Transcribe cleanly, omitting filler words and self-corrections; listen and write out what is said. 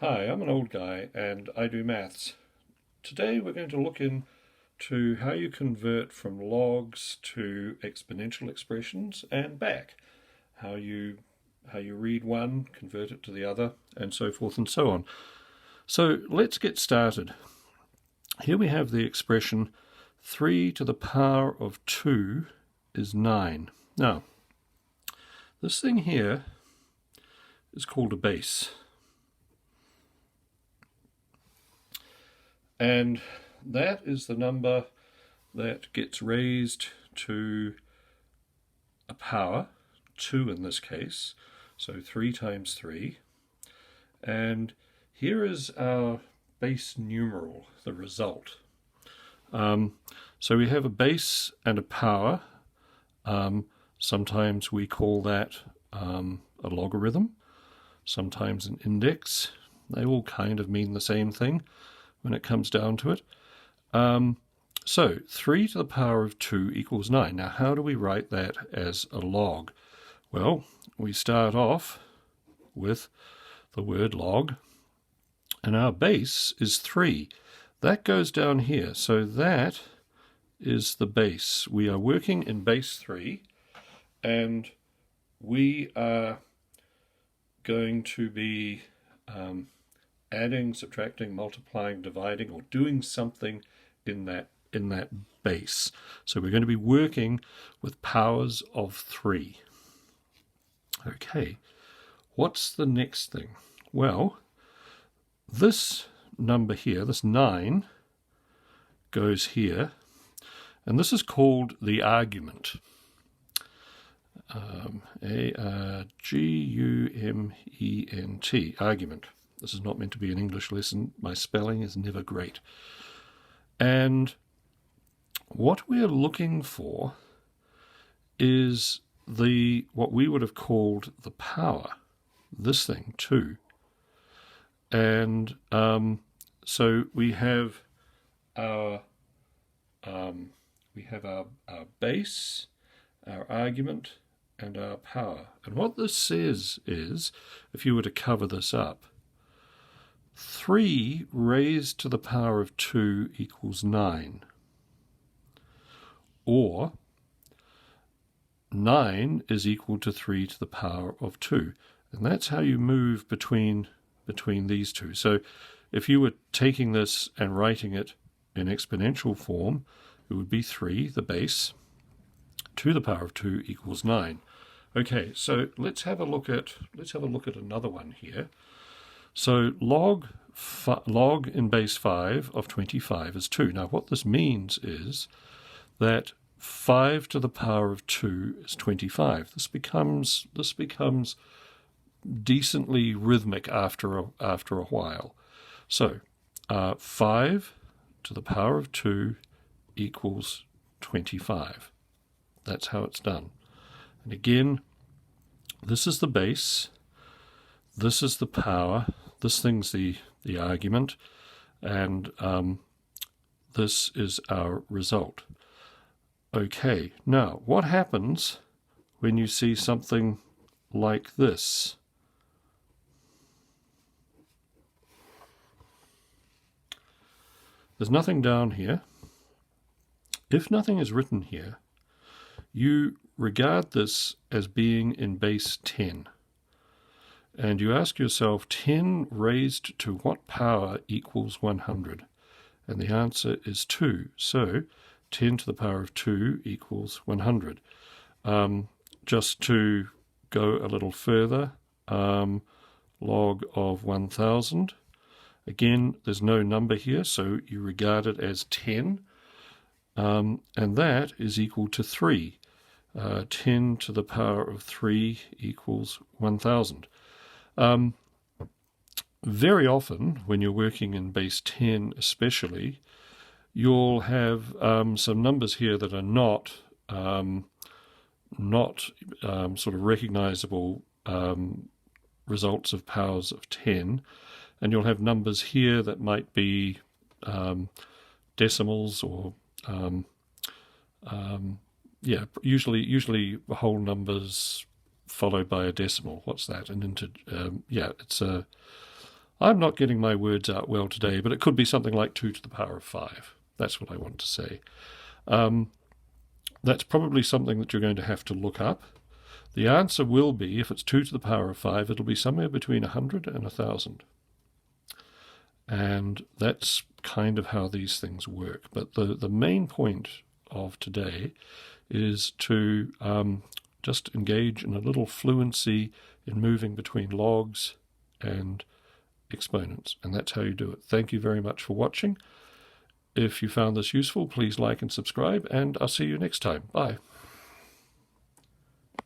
Hi, I'm an old guy and I do maths. Today we're going to look into how you convert from logs to exponential expressions and back. How you read one, convert it to the other, and so forth and so on. So let's get started. Here we have the expression 3 to the power of 2 is 9. Now, this thing here is called a base. And that is the number that gets raised to a power, 2 in this case, so 3 times 3. And here is our base numeral, the result. So we have a base and a power. Sometimes we call that a logarithm, sometimes an index. They all kind of mean the same thing when it comes down to it. So 3 to the power of 2 equals 9. Now, how do we write that as a log? Well, we start off with the word log, and our base is 3. That goes down here, so that is the base. We are working in base 3, and we are going to be adding, subtracting, multiplying, dividing, or doing something in that base. So we're going to be working with powers of 3. Okay, what's the next thing? Well, this number here, this 9, goes here, and this is called the argument. A-R-G-U-M-E-N-T, argument. This is not meant to be an English lesson. My spelling is never great. And what we're looking for is what we would have called the power, this thing, 2. And so we have our base, our argument, and our power. And what this says is, if you were to cover this up, 3 raised to the power of 2 equals 9. Or 9 is equal to 3 to the power of 2. And that's how you move between these two. So if you were taking this and writing it in exponential form, it would be 3, the base, to the power of 2 equals 9. Okay, so let's have a look at another one here. So log in base 5 of 25 is 2. Now what this means is that 5 to the power of 2 is 25. This becomes decently rhythmic after a while. So 5 to the power of 2 equals 25. That's how it's done. And again, this is the base, this is the power, this thing's the argument, and this is our result. Okay, now what happens when you see something like this? There's nothing down here. If nothing is written here, you regard this as being in base 10. And you ask yourself, 10 raised to what power equals 100? And the answer is 2. So 10 to the power of 2 equals 100. Just to go a little further, log of 1000. Again, there's no number here, so you regard it as 10. And that is equal to 3. 10 to the power of 3 equals 1000. Very often, when you're working in base 10 especially, you'll have some numbers here that are not sort of recognizable results of powers of 10, and you'll have numbers here that might be decimals or usually whole numbers followed by a decimal. What's that? An integer? It's a I'm not getting my words out well today, but it could be something like 2 to the power of 5. That's what I want to say. That's probably something that you're going to have to look up. The answer will be, if it's 2 to the power of 5, it'll be somewhere between 100 and 1,000. And that's kind of how these things work. But the main point of today is to just engage in a little fluency in moving between logs and exponents. And that's how you do it. Thank you very much for watching. If you found this useful, please like and subscribe, and I'll see you next time. Bye.